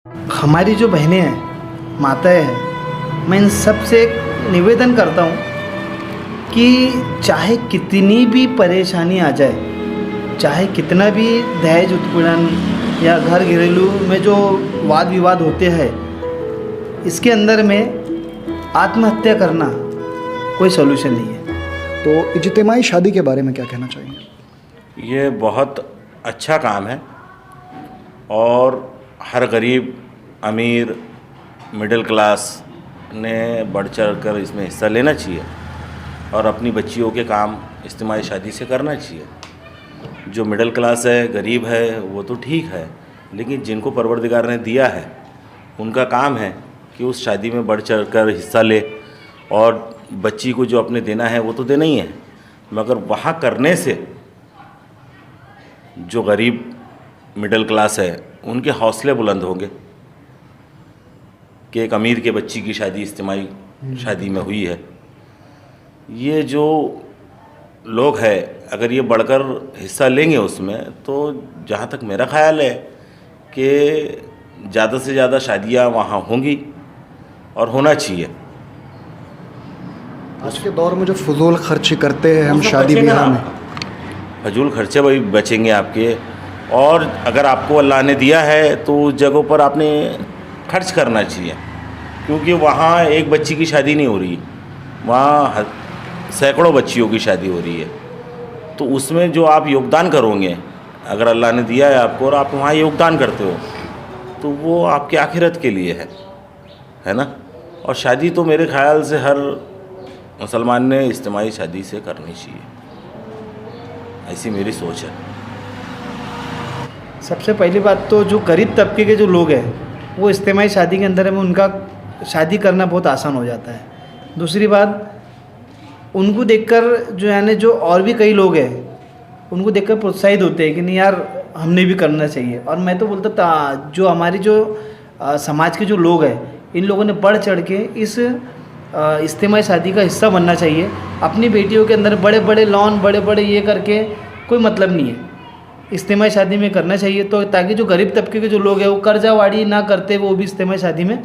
हमारी जो बहनें हैं, माताएं हैं, मैं इन सब से एक निवेदन करता हूँ कि चाहे कितनी भी परेशानी आ जाए, चाहे कितना भी दहेज उत्पीड़न या घर घरेलू में जो वाद विवाद होते हैं, इसके अंदर में आत्महत्या करना कोई सॉल्यूशन नहीं है। तो इज्तिमाई शादी के बारे में क्या कहना चाहेंगे? ये बहुत अच्छा काम है और हर गरीब, अमीर, मिडिल क्लास ने बढ़ चढ़ कर इसमें हिस्सा लेना चाहिए और अपनी बच्चियों के काम इज्तिमाई शादी से करना चाहिए। जो मिडिल क्लास है, गरीब है, वो तो ठीक है, लेकिन जिनको परवरदिगार ने दिया है उनका काम है कि उस शादी में बढ़ चढ़ कर हिस्सा ले और बच्ची को जो अपने देना है वो तो देना ही है, मगर वहाँ करने से जो गरीब मिडिल क्लास है उनके हौसले बुलंद होंगे कि एक अमीर के बच्ची की शादी इज्तिमाई शादी में हुई है। ये जो लोग हैं अगर ये बढ़कर हिस्सा लेंगे उसमें, तो जहाँ तक मेरा ख़्याल है कि ज़्यादा से ज़्यादा शादियाँ वहाँ होंगी और होना चाहिए। आज के दौर में जो फजूल खर्ची करते हैं हम शादी ब्याह में, फजूल खर्चे वही बचेंगे आपके। और अगर आपको अल्लाह ने दिया है तो उस जगहों पर आपने खर्च करना चाहिए, क्योंकि वहाँ एक बच्ची की शादी नहीं हो रही, वहाँ सैकड़ों बच्चियों की शादी हो रही है। तो उसमें जो आप योगदान करोगे, अगर अल्लाह ने दिया है आपको और आप वहाँ योगदान करते हो, तो वो आपके आखिरत के लिए है ना। और शादी तो मेरे ख्याल से हर मुसलमान ने इज्तिमाई शादी से करनी चाहिए, ऐसी मेरी सोच है। सबसे पहली बात तो जो गरीब तबके के जो लोग हैं वो इज्तिमाई शादी के अंदर में उनका शादी करना बहुत आसान हो जाता है। दूसरी बात, उनको देखकर जो यानी जो और भी कई लोग हैं उनको देखकर प्रोत्साहित होते हैं कि नहीं यार हमने भी करना चाहिए। और मैं तो बोलता था जो हमारी जो समाज के जो लोग हैं, इन लोगों ने बढ़ चढ़ के इस इज्तिमाई शादी का हिस्सा बनना चाहिए। अपनी बेटियों के अंदर बड़े बड़े लॉन, बड़े बड़े ये करके कोई मतलब नहीं है, इज्तिमाई शादी में करना चाहिए। तो ताकि जो गरीब तबके के जो लोग हैं वो कर्जावाड़ी ना करते, वो भी इज्तिमाई शादी में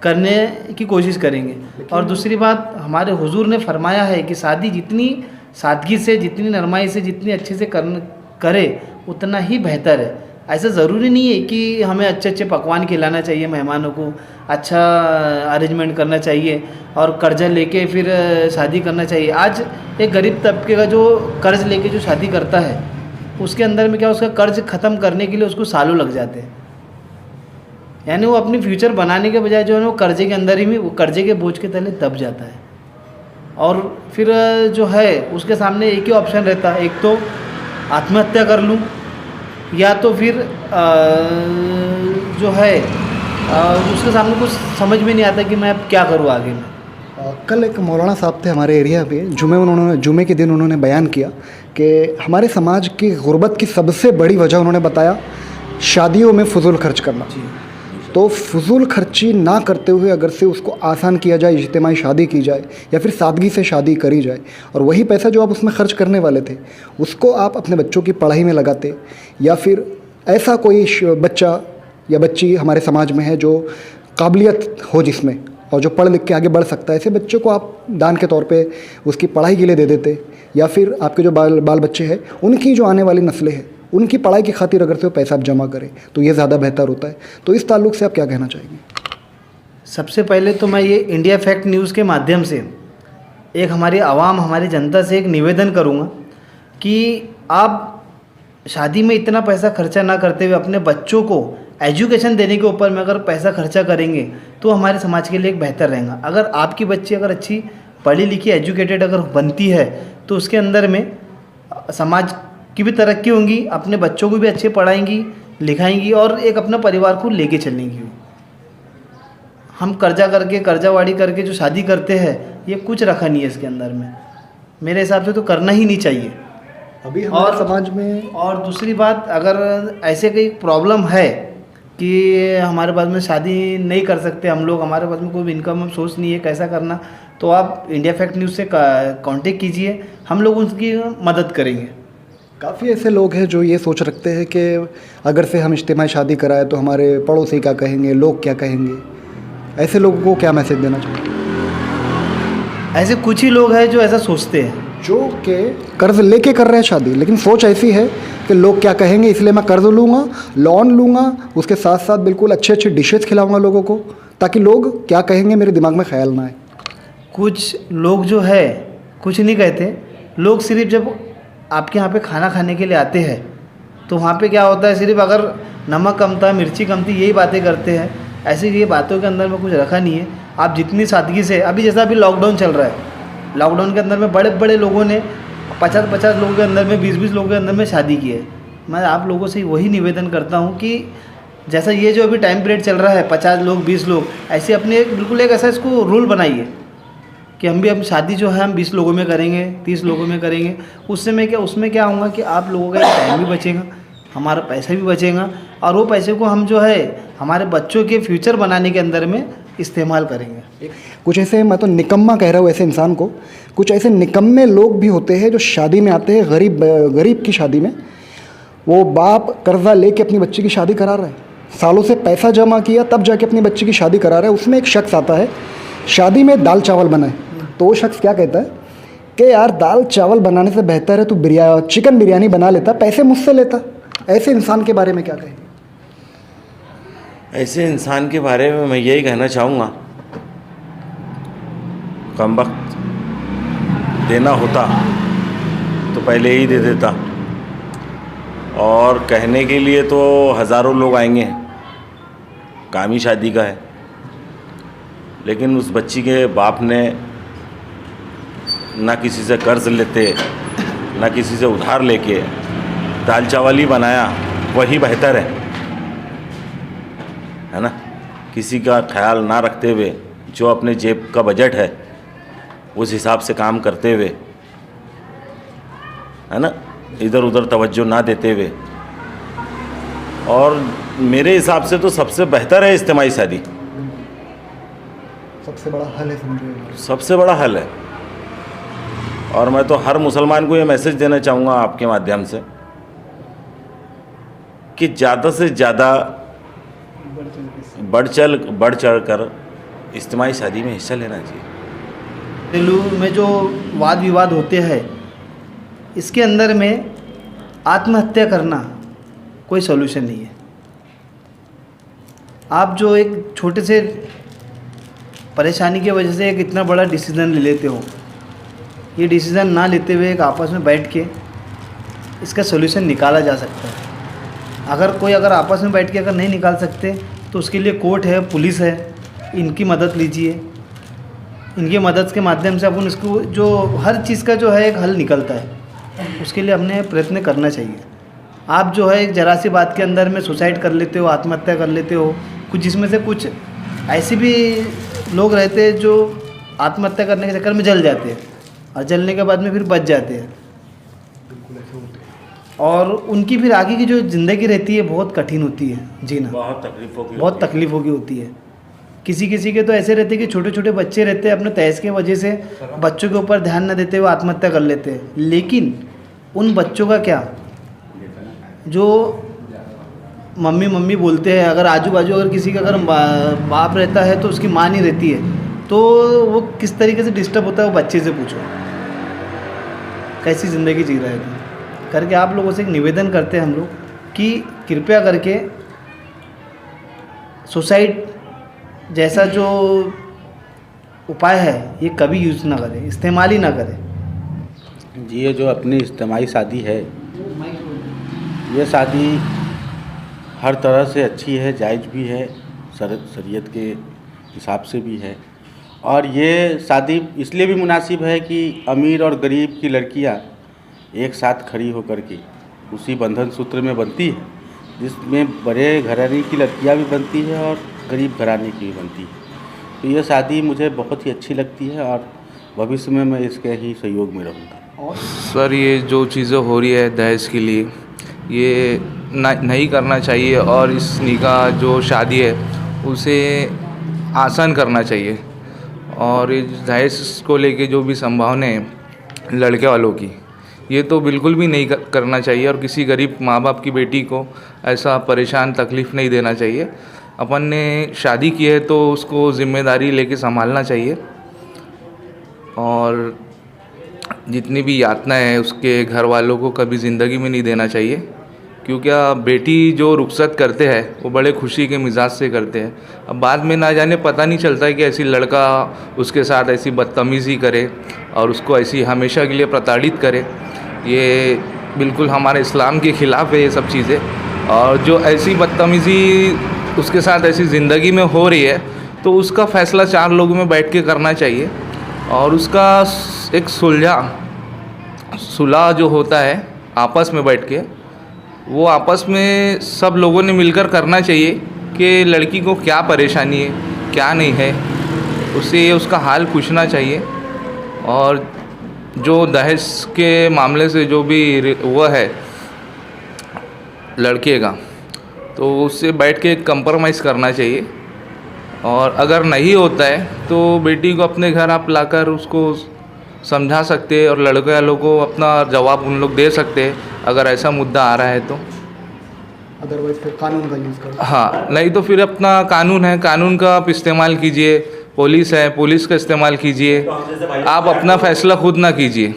करने की कोशिश करेंगे। और दूसरी बात, हमारे हुजूर ने फरमाया है कि शादी जितनी सादगी से, जितनी नरमाई से, जितनी अच्छे से करे उतना ही बेहतर है। ऐसा ज़रूरी नहीं है कि हमें अच्छे अच्छे पकवान खिलाना चाहिए मेहमानों को, अच्छा अरेंजमेंट करना चाहिए और कर्जा लेके फिर शादी करना चाहिए। आज एक गरीब तबके का जो कर्ज लेके जो शादी करता है, उसके अंदर में क्या, उसका कर्ज ख़त्म करने के लिए उसको सालों लग जाते हैं। यानी वो अपनी फ्यूचर बनाने के बजाय जो है वो कर्जे के अंदर ही में, वो कर्जे के बोझ के तले दब जाता है। और फिर जो है उसके सामने एक ही ऑप्शन रहता है, एक तो आत्महत्या कर लूँ या तो फिर जो है उसके सामने कुछ समझ में नहीं आता कि मैं अब क्या करूँ आगे में। कल एक मौलाना साहब थे हमारे एरिया पे, जुमे के दिन उन्होंने बयान किया कि हमारे समाज की गुर्बत की सबसे बड़ी वजह उन्होंने बताया शादियों में फजूल खर्च करना। तो फजूल खर्ची ना करते हुए अगर से उसको आसान किया जाए, इज्तिमाई शादी की जाए या फिर सादगी से शादी करी जाए, और वही पैसा जो आप उसमें खर्च करने वाले थे उसको आप अपने बच्चों की पढ़ाई में लगाते, या फिर ऐसा कोई बच्चा या बच्ची हमारे समाज में है जो काबिलियत हो जिसमें और जो पढ़ लिख के आगे बढ़ सकता है, ऐसे बच्चों को आप दान के तौर पे उसकी पढ़ाई के लिए दे देते, या फिर आपके जो बाल बच्चे हैं उनकी जो आने वाली नस्लें हैं उनकी पढ़ाई की खातिर अगर से वो पैसा आप जमा करें तो ये ज़्यादा बेहतर होता है। तो इस ताल्लुक़ से आप क्या कहना चाहेंगे? सबसे पहले तो मैं ये इंडिया फैक्ट न्यूज़ के माध्यम से एक हमारी आवाम, हमारी जनता से एक निवेदन करूँगा कि आप शादी में इतना पैसा खर्चा ना करते हुए अपने बच्चों को एजुकेशन देने के ऊपर में अगर पैसा खर्चा करेंगे तो हमारे समाज के लिए एक बेहतर रहेगा। अगर आपकी बच्ची अगर अच्छी पढ़ी लिखी एजुकेटेड अगर बनती है तो उसके अंदर में समाज की भी तरक्की होंगी, अपने बच्चों को भी अच्छे पढ़ाएंगी लिखाएंगी और एक अपना परिवार को लेके चलेंगी। हम कर्जावाड़ी करके जो शादी करते हैं ये कुछ रखा नहीं है इसके अंदर में, मेरे हिसाब से तो करना ही नहीं चाहिए अभी हमारे समाज में। और दूसरी बात, अगर ऐसे कोई प्रॉब्लम है कि हमारे पास में शादी नहीं कर सकते हम लोग, हमारे पास में कोई इनकम सोर्स नहीं है कैसा करना, तो आप इंडिया फैक्ट न्यूज़ से कांटेक्ट कीजिए, हम लोग उनकी मदद करेंगे। काफ़ी ऐसे लोग हैं जो ये सोच रखते हैं कि अगर से हम इज्तिमाई शादी कराए तो हमारे पड़ोसी क्या कहेंगे, लोग क्या कहेंगे। ऐसे लोगों को क्या मैसेज देना चाहिए? ऐसे कुछ ही लोग हैं जो ऐसा सोचते हैं, जो कि कर्ज लेके कर रहे हैं शादी, लेकिन सोच ऐसी है कि लोग क्या कहेंगे इसलिए मैं कर्ज लूँगा, लोन लूँगा, उसके साथ साथ बिल्कुल अच्छे अच्छे डिशेज़ खिलाऊंगा लोगों को, ताकि लोग क्या कहेंगे मेरे दिमाग में ख्याल ना आए। कुछ लोग जो है कुछ नहीं कहते। लोग सिर्फ जब आपके यहाँ पे खाना खाने के लिए आते हैं तो वहाँ पे क्या होता है, सिर्फ अगर नमक कम था, मिर्ची कम थी, यही बातें करते हैं। ऐसे ये बातों के अंदर में कुछ रखा नहीं है। आप जितनी सादगी से, अभी जैसा अभी लॉकडाउन चल रहा है, लॉकडाउन के अंदर में बड़े बड़े लोगों ने 50-50 लोगों के अंदर में, 20-20 लोगों के अंदर में शादी की है। मैं आप लोगों से वही निवेदन करता हूँ कि जैसा ये जो अभी टाइम पीरियड चल रहा है, 50 लोग 20 लोग, ऐसे अपने एक बिल्कुल एक ऐसा इसको रूल बनाइए कि हम भी अब शादी जो है हम 20 लोगों में करेंगे, 30 लोगों में करेंगे। उसमें क्या होगा कि आप लोगों का टाइम भी बचेगा, हमारा पैसा भी बचेगा, और वो पैसे को हम जो है हमारे बच्चों के फ्यूचर बनाने के अंदर में इस्तेमाल करेंगे। कुछ ऐसे, मैं तो निकम्मा कह रहा हूँ ऐसे इंसान को, कुछ ऐसे निकम्मे लोग भी होते हैं जो शादी में आते हैं, गरीब की शादी में। वो बाप कर्जा लेके अपनी बच्ची की शादी करा रहा है, सालों से पैसा जमा किया तब जाके अपनी बच्ची की शादी करा रहा है। उसमें एक शख्स आता है, शादी में दाल चावल बनाए, तो वो शख्स क्या कहता है कि यार दाल चावल बनाने से बेहतर है तू चिकन बिरयानी बना लेता, पैसे मुझसे लेता। ऐसे इंसान के बारे में क्या कहें? ऐसे इंसान के बारे में मैं यही कहना चाहूँगा, कम वक्त देना होता तो पहले ही दे देता। और कहने के लिए तो हज़ारों लोग आएंगे, काम ही शादी का है, लेकिन उस बच्ची के बाप ने ना किसी से कर्ज लेते, ना किसी से उधार लेके दाल चावल ही बनाया, वही बेहतर है ना। किसी का ख्याल ना रखते हुए, जो अपने जेब का बजट है उस हिसाब से काम करते हुए, है ना, इधर उधर तवज्जो ना देते हुए। और मेरे हिसाब से तो सबसे बेहतर है इज्तिमाई शादी, सबसे बड़ा हल है, समझो सबसे बड़ा हल है। और मैं तो हर मुसलमान को ये मैसेज देना चाहूँगा आपके माध्यम से कि ज़्यादा से ज़्यादा बढ़ चढ़ कर इज्तिमाई शादी में हिस्सा लेना चाहिए। घरेलू में जो वाद विवाद होते हैं, इसके अंदर में आत्महत्या करना कोई सॉल्यूशन नहीं है। आप जो एक छोटे से परेशानी की वजह से एक इतना बड़ा डिसीज़न ले लेते हो, ये डिसीज़न ना लेते हुए एक आपस में बैठ के इसका सॉल्यूशन निकाला जा सकता है। अगर आपस में बैठ के अगर नहीं निकाल सकते तो उसके लिए कोर्ट है, पुलिस है, इनकी मदद लीजिए। इनकी मदद के माध्यम से अपन इसको जो हर चीज़ का जो है एक हल निकलता है, उसके लिए हमने प्रयत्न करना चाहिए। आप जो है एक जरा सी बात के अंदर में सुसाइड कर लेते हो, आत्महत्या कर लेते हो। कुछ जिसमें से कुछ ऐसे भी लोग रहते हैं जो आत्महत्या करने के चक्कर में जल जाते हैं, और जलने के बाद में फिर बच जाते हैं, और उनकी फिर आगे की जो ज़िंदगी रहती है बहुत कठिन होती है जीना, बहुत तकलीफ़ों की होती है। किसी के तो ऐसे रहते हैं कि छोटे छोटे बच्चे रहते हैं, अपने तहस की वजह से बच्चों के ऊपर ध्यान न देते हुए आत्महत्या कर लेते हैं। लेकिन उन बच्चों का क्या, जो मम्मी मम्मी बोलते हैं, अगर आजू बाजू अगर किसी का अगर बाप रहता है तो उसकी माँ नहीं रहती है, तो वो किस तरीके से डिस्टर्ब होता है वो बच्चे से पूछो, कैसी ज़िंदगी जी रहा है करके। आप लोगों से एक निवेदन करते हैं हम लोग कि कृपया करके सुसाइड जैसा जो उपाय है ये कभी यूज़ ना करें, इस्तेमाल ही ना करें। जी, ये जो अपनी इज्तिमाई शादी है, ये शादी हर तरह से अच्छी है, जायज़ भी है, शरीयत के हिसाब से भी है। और ये शादी इसलिए भी मुनासिब है कि अमीर और गरीब की लड़कियां एक साथ खड़ी होकर के उसी बंधन सूत्र में बनती है, जिसमें बड़े घराने की लड़कियां भी बनती है और गरीब घराने की भी बनती है। तो ये शादी मुझे बहुत ही अच्छी लगती है और भविष्य में मैं इसके ही सहयोग में रहूँगा। सर, ये जो चीज़ें हो रही है दहेज के लिए, ये नहीं करना चाहिए, और इस निकाह जो शादी है उसे आसान करना चाहिए। और ये दहेज को लेके जो भी संभावना है लड़के वालों की, ये तो बिल्कुल भी नहीं करना चाहिए और किसी गरीब माँ बाप की बेटी को ऐसा परेशान तकलीफ़ नहीं देना चाहिए। अपन ने शादी की है तो उसको ज़िम्मेदारी लेके संभालना चाहिए और जितनी भी यातनाएं हैं उसके घर वालों को कभी ज़िंदगी में नहीं देना चाहिए, क्योंकि बेटी जो रुखसत करते हैं वो बड़े खुशी के मिजाज से करते हैं। अब बाद में ना जाने पता नहीं चलता है कि ऐसी लड़का उसके साथ ऐसी बदतमीज़ी करे और उसको ऐसी हमेशा के लिए प्रताड़ित करे। ये बिल्कुल हमारे इस्लाम के ख़िलाफ़ है ये सब चीज़ें। और जो ऐसी बदतमीज़ी उसके साथ ऐसी ज़िंदगी में हो रही है तो उसका फ़ैसला 4 लोगों में बैठ के करना चाहिए और उसका एक सुलह जो होता है आपस में बैठ के, वो आपस में सब लोगों ने मिलकर करना चाहिए कि लड़की को क्या परेशानी है क्या नहीं है, उससे उसका हाल पूछना चाहिए। और जो दहेज के मामले से जो भी वो है लड़के का, तो उससे बैठ के कंप्रोमाइज़ करना चाहिए। और अगर नहीं होता है तो बेटी को अपने घर आप लाकर उसको समझा सकते हैं और लड़के वालों को अपना जवाब उन लोग दे सकते हैं अगर ऐसा मुद्दा आ रहा है तो। अदरवाइज फिर कानून का यूज़ करो। हाँ, नहीं तो फिर अपना कानून है, कानून का आप इस्तेमाल कीजिए। पुलिस है, पुलिस का इस्तेमाल कीजिए। आप अपना फ़ैसला खुद ना कीजिए,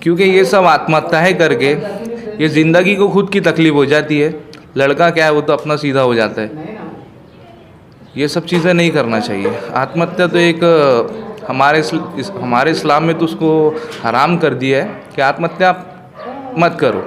क्योंकि ये सब आत्महत्याएँ करके ये ज़िंदगी को खुद की तकलीफ़ हो जाती है। लड़का क्या है वो तो अपना सीधा हो जाता है। ये सब चीज़ें नहीं करना चाहिए। आत्महत्या तो एक हमारे इस्लाम में तो उसको हराम कर दिया है कि आत्महत्या मत करो।